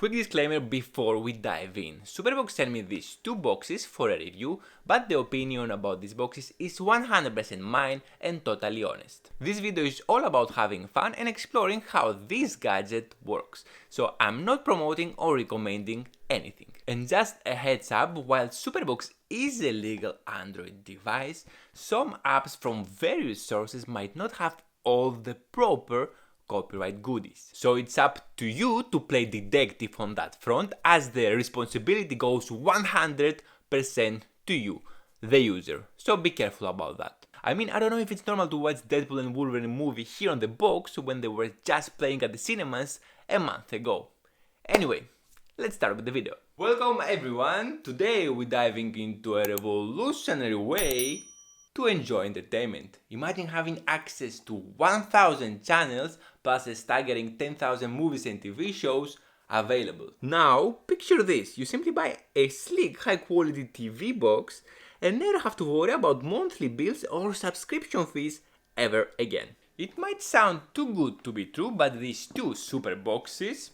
Quick disclaimer before we dive in. SuperBox sent me these two boxes for a review, but the opinion about these boxes is 100% mine and totally honest. This video is all about having fun and exploring how this gadget works, so I'm not promoting or recommending anything. And just a heads up, while SuperBox is a legal Android device, some apps from various sources might not have all the proper copyright goodies. So it's up to you to play detective on that front, as the responsibility goes 100% to you, the user. So be careful about that. I mean, I don't know if it's normal to watch Deadpool and Wolverine movie here on the box when they were just playing at the cinemas a month ago. Anyway, let's start with the video. Welcome everyone! Today we're diving into a revolutionary way to enjoy entertainment. Imagine having access to 1000 channels plus a staggering 10,000 movies and TV shows available. Now, picture this. You simply buy a sleek, high quality TV box and never have to worry about monthly bills or subscription fees ever again. It might sound too good to be true, but these two super boxes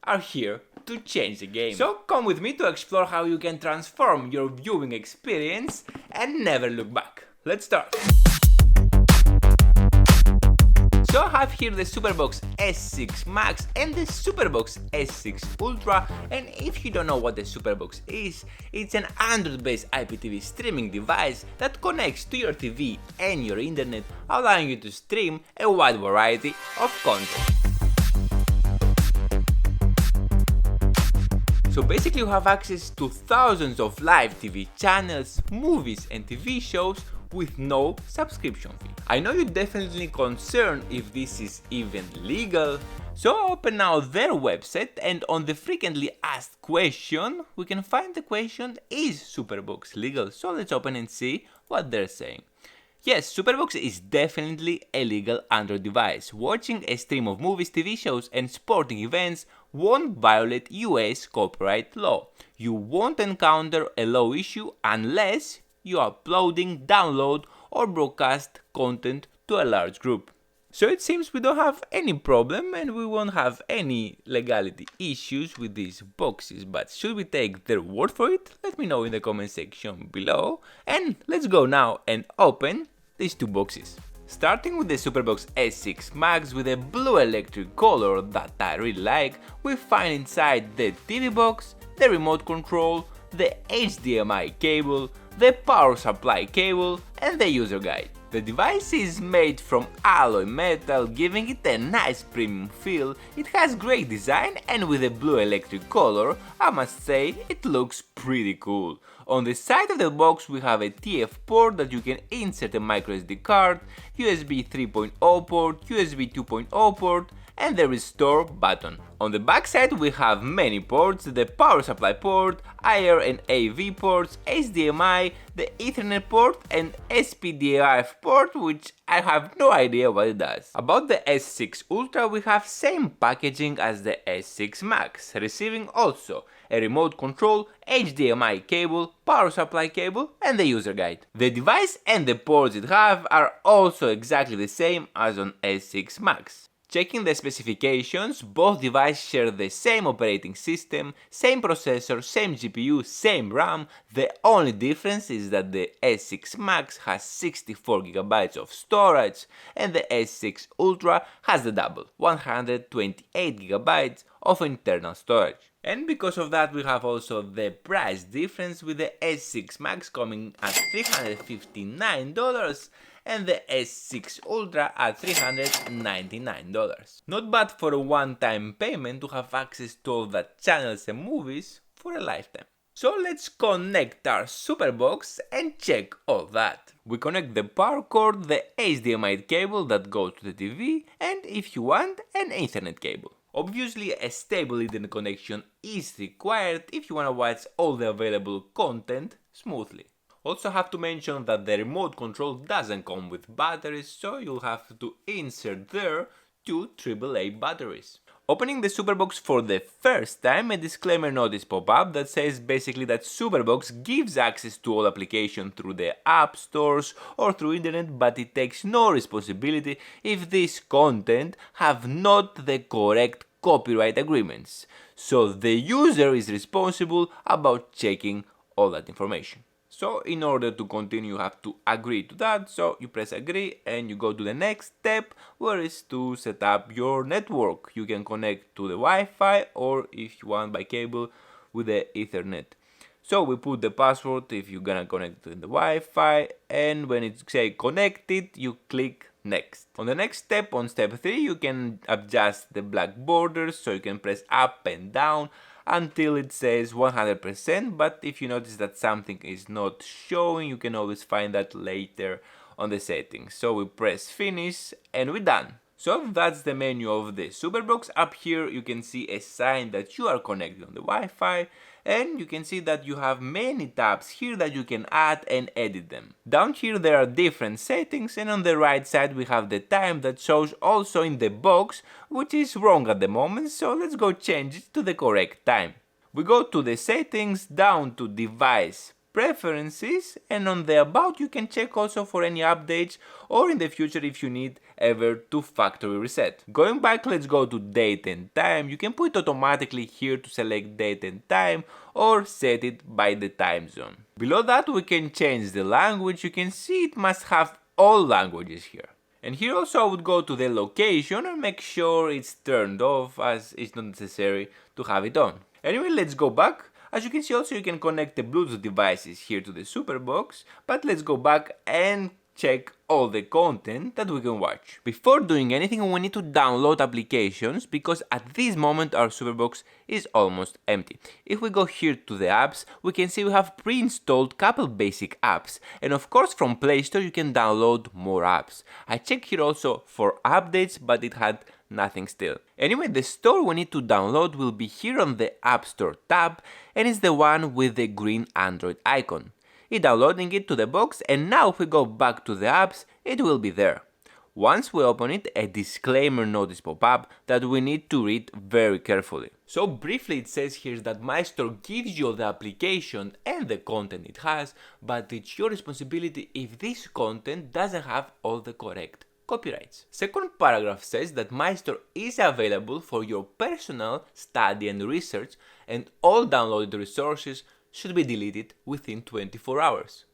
are here to change the game. So come with me to explore how you can transform your viewing experience and never look back. Let's start. So I have here the SuperBox S6 Max and the SuperBox S6 Ultra, and if you don't know what the SuperBox is, it's an Android-based IPTV streaming device that connects to your TV and your internet, allowing you to stream a wide variety of content. So basically you have access to thousands of live TV channels, movies and TV shows with no subscription fee. I know you're definitely concerned if this is even legal, so open now their website, and on the frequently asked question we can find the question, is SuperBox legal? So let's open and see what they're saying. Yes, SuperBox is definitely a legal Android device. Watching a stream of movies, TV shows and sporting events won't violate US copyright law. You won't encounter a law issue unless you're uploading, download or broadcast content to a large group. So it seems we don't have any problem and we won't have any legality issues with these boxes, but should we take their word for it? Let me know in the comment section below, and let's go now and open these two boxes. Starting with the SuperBox S6 Max with a blue electric color that I really like, we find inside the TV box, the remote control, the HDMI cable, the power supply cable and the user guide. The device is made from alloy metal, giving it a nice premium feel. It has great design, and with a blue electric color, I must say it looks pretty cool. On the side of the box we have a TF port that you can insert a microSD card, USB 3.0 port, USB 2.0 port and the restore button. On the back side we have many ports, the power supply port, IR and AV ports, HDMI, the Ethernet port and SPDIF port, which I have no idea what it does. About the S6 Ultra we have same packaging as the S6 Max, receiving also a remote control, HDMI cable, power supply cable and the user guide. The device and the ports it have are also exactly the same as on S6 Max. Checking the specifications, both devices share the same operating system, same processor, same GPU, same RAM. The only difference is that the S6 Max has 64GB of storage and the S6 Ultra has the double, 128GB of internal storage. And because of that we have also the price difference, with the S6 Max coming at $359 and the S6 Ultra at $399. Not bad for a one-time payment to have access to all the channels and movies for a lifetime. So let's connect our SuperBox and check all that. We connect the power cord, the HDMI cable that goes to the TV, and if you want, an Ethernet cable. Obviously a stable internet connection is required if you want to watch all the available content smoothly. Also have to mention that the remote control doesn't come with batteries, so you'll have to insert there two AAA batteries. Opening the SuperBox for the first time, a disclaimer notice pop up that says basically that SuperBox gives access to all applications through the app stores or through internet, but it takes no responsibility if this content have not the correct copyright agreements. So the user is responsible about checking all that information. So in order to continue, you have to agree to that. So you press agree and you go to the next step, where is to set up your network. You can connect to the Wi-Fi, or if you want by cable, with the Ethernet. So we put the password if you're gonna connect to the Wi-Fi, and when it say connected, you click next. On the next step, on step 3, you can adjust the black borders, so you can press up and down until it says 100%, but if you notice that something is not showing, you can always find that later on the settings. So we press finish and we're done. So that's the menu of the SuperBox. Up here you can see a sign that you are connected on the Wi-Fi, and you can see that you have many tabs here that you can add and edit them. Down here there are different settings, and on the right side we have the time that shows also in the box, which is wrong at the moment, so let's go change it to the correct time. We go to the settings, down to device preferences, and on the about you can check also for any updates, or in the future if you need ever to factory reset. Going back, let's go to date and time. You can put it automatically here to select date and time, or set it by the time zone. Below that we can change the language. You can see it must have all languages here. And here also I would go to the location and make sure it's turned off, as it's not necessary to have it on. Anyway, let's go back. As you can see also, you can connect the Bluetooth devices here to the SuperBox, but let's go back and check all the content that we can watch. Before doing anything, we need to download applications, because at this moment our SuperBox is almost empty. If we go here to the apps, we can see we have pre-installed couple basic apps, and of course from Play Store you can download more apps. I checked here also for updates, but it had nothing still. Anyway, the store we need to download will be here on the App Store tab, and it's the one with the green Android icon. It's downloading it to the box, and now if we go back to the apps, it will be there. Once we open it, a disclaimer notice pop up that we need to read very carefully. So briefly it says here that my store gives you the application and the content it has, but it's your responsibility if this content doesn't have all the correct copyrights. Second paragraph says that my store is available for your personal study and research, and all downloaded resources should be deleted within 24 hours.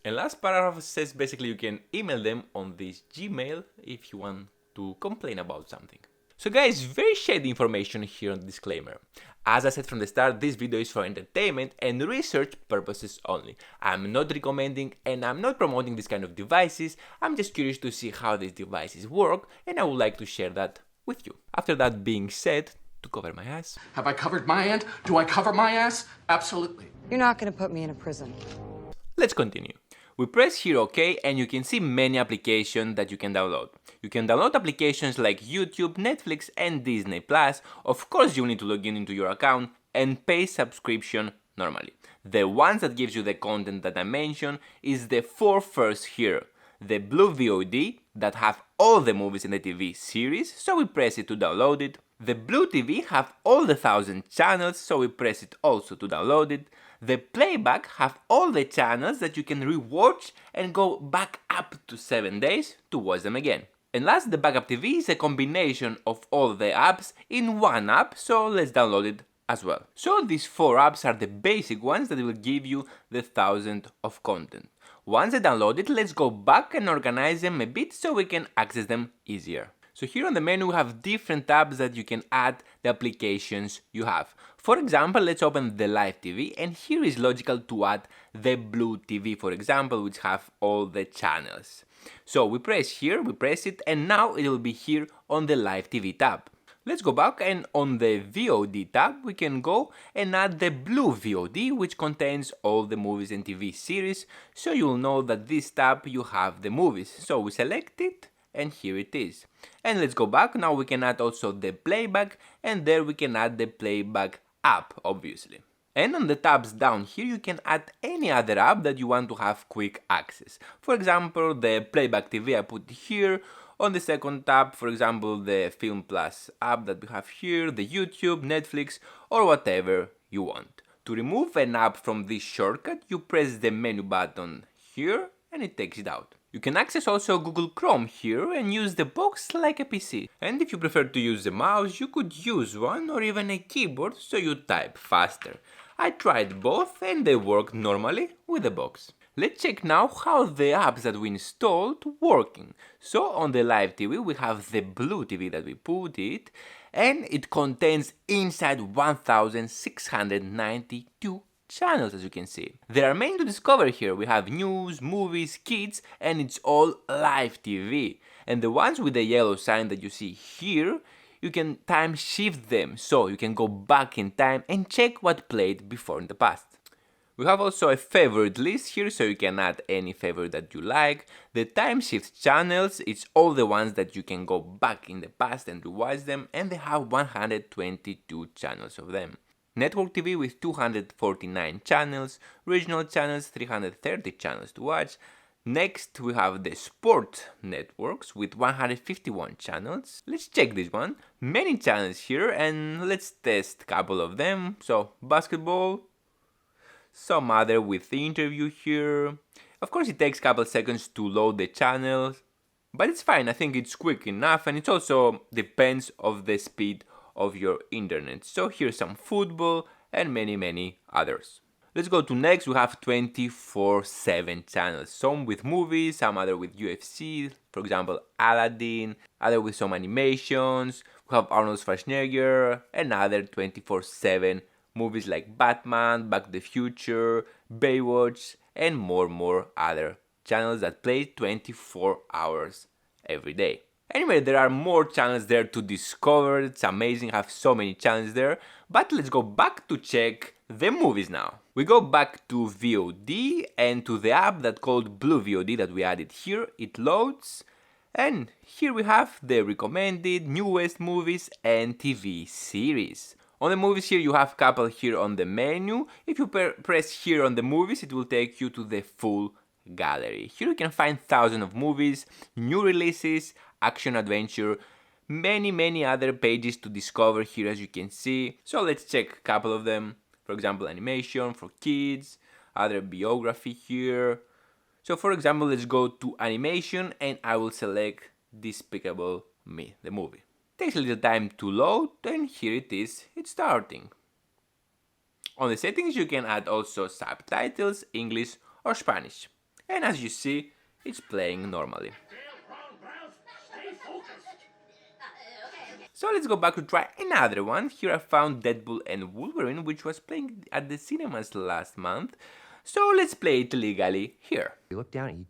And last paragraph says basically you can email them on this Gmail if you want to complain about something. So guys, very shady information here on the disclaimer. As I said from the start, this video is for entertainment and research purposes only. I'm not recommending and I'm not promoting this kind of devices. I'm just curious to see how these devices work, and I would like to share that with you. After that being said, to cover my ass. Have I covered my end? Do I cover my ass? Absolutely. You're not going to put me in a prison. Let's continue. We press here OK, and you can see many applications that you can download. You can download applications like YouTube, Netflix and Disney+. Of course you need to log in into your account and pay subscription normally. The ones that gives you the content that I mentioned is the four first here. The Blue VOD that have all the movies in the TV series, so we press it to download it. The Blue TV have all the 1000 channels, so we press it also to download it. The Playback have all the channels that you can rewatch and go back up to 7 days to watch them again. And last, the Backup TV is a combination of all the apps in one app, so let's download it as well. So these four apps are the basic ones that will give you the 1000 of content. Once they download it, let's go back and organize them a bit so we can access them easier. So here on the menu we have different tabs that you can add the applications you have. For example, let's open the Live TV, and here is logical to add the Blue TV, for example, which have all the channels. So we press here, we press it, and now it will be here on the Live TV tab. Let's go back, and on the VOD tab we can go and add the Blue VOD, which contains all the movies and TV series, so you'll know that this tab you have the movies. So we select it, and here it is. And let's go back, now we can add also the Playback, and there we can add the Playback app, obviously. And on the tabs down here you can add any other app that you want to have quick access. For example, the Playback TV I put here. On the second tab, for example, the Film Plus app that we have here, the YouTube, Netflix, or whatever you want. To remove an app from this shortcut, you press the menu button here and it takes it out. You can access also Google Chrome here and use the box like a PC. And if you prefer to use the mouse, you could use one or even a keyboard so you type faster. I tried both and they work normally with the box. Let's check now how the apps that we installed working. So on the live TV we have the blue TV that we put it, and it contains inside 1692 channels, as you can see. There are many to discover here. We have news, movies, kids, and it's all live TV. And the ones with the yellow sign that you see here, you can time shift them, so you can go back in time and check what played before in the past. We have also a favorite list here, so you can add any favorite that you like. The time shift channels, it's all the ones that you can go back in the past and rewatch them, and they have 122 channels of them. Network TV with 249 channels, regional channels 330 channels to watch. Next we have the sport networks with 151 channels. Let's check this one. Many channels here and let's test a couple of them. So basketball, some other with the interview here. Of course it takes a couple seconds to load the channels, but it's fine. I think it's quick enough, and it also depends of the speed of your internet. So here's some football and many others. Let's go to next. We have 24/7 channels, some with movies, some other with UFC, for example Aladdin, other with some animations. We have Arnold Schwarzenegger, and other 24/7 movies like Batman, Back to the Future, Baywatch, and more other channels that play 24 hours every day. Anyway, there are more channels there to discover. It's amazing, I have so many channels there. But let's go back to check the movies now. We go back to VOD and to the app that called Blue VOD that we added here. It loads, and here we have the recommended newest movies and TV series. On the movies here you have a couple here on the menu. If you press here on the movies, it will take you to the full gallery. Here you can find thousands of movies, new releases, action adventure, many other pages to discover here, as you can see. So let's check a couple of them. For example, animation for kids, other biography here. So for example, let's go to animation and I will select Despicable Me, the movie. Takes a little time to load, and here it is, it's starting. On the settings you can add also subtitles, English or Spanish. And as you see, it's playing normally. So let's go back to try another one. Here I found Deadpool and Wolverine, which was playing at the cinemas last month. So let's play it legally here. You look down and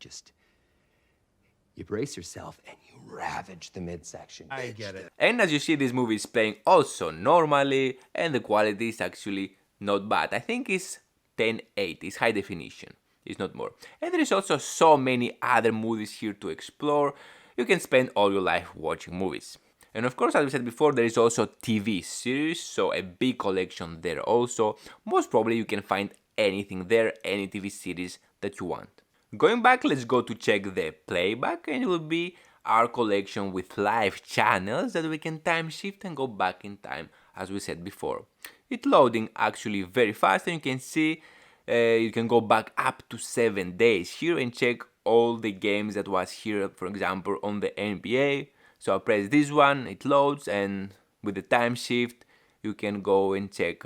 you brace yourself and you ravage the midsection. I get it. And as you see, this movie is playing also normally, and the quality is actually not bad. I think it's 1080, it's high definition, it's not more. And there is also so many other movies here to explore. You can spend all your life watching movies. And of course, as we said before, there is also TV series, so a big collection there also. Most probably you can find anything there, any TV series that you want. Going back, let's go to check the playback, and it will be our collection with live channels that we can time shift and go back in time, as we said before. It's loading actually very fast, and you can see you can go back up to 7 days here and check all the games that was here, for example, on the NBA. So I press this one, it loads, and with the time shift you can go and check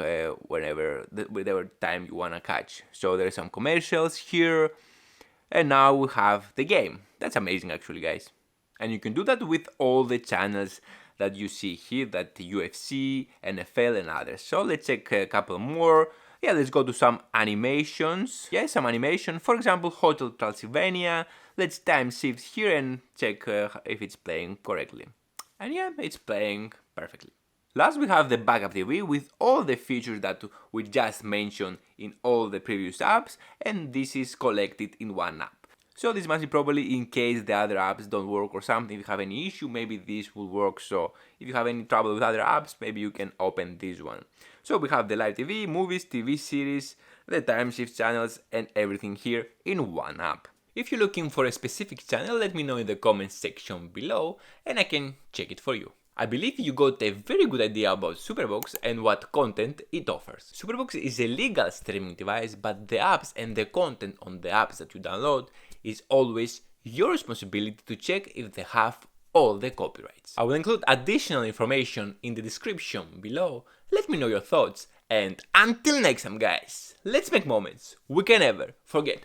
whatever time you wanna catch. So there are some commercials here, and now we have the game. That's amazing actually, guys. And you can do that with all the channels that you see here, that the UFC, NFL and others. So let's check a couple more. Yeah, let's go to some animations. Yeah, some animation. For example, Hotel Transylvania. Let's time shift here and check if it's playing correctly. And yeah, it's playing perfectly. Last we have the backup TV with all the features that we just mentioned in all the previous apps, and this is collected in one app. So this must be probably in case the other apps don't work or something. If you have any issue, maybe this will work. So if you have any trouble with other apps, maybe you can open this one. So we have the live TV, movies, TV series, the time shift channels, and everything here in one app. If you're looking for a specific channel, let me know in the comments section below and I can check it for you. I believe you got a very good idea about SuperBox and what content it offers. SuperBox is a legal streaming device, but the apps and the content on the apps that you download is always your responsibility to check if they have all the copyrights. I will include additional information in the description below. Let me know your thoughts, and until next time guys, let's make moments we can never forget.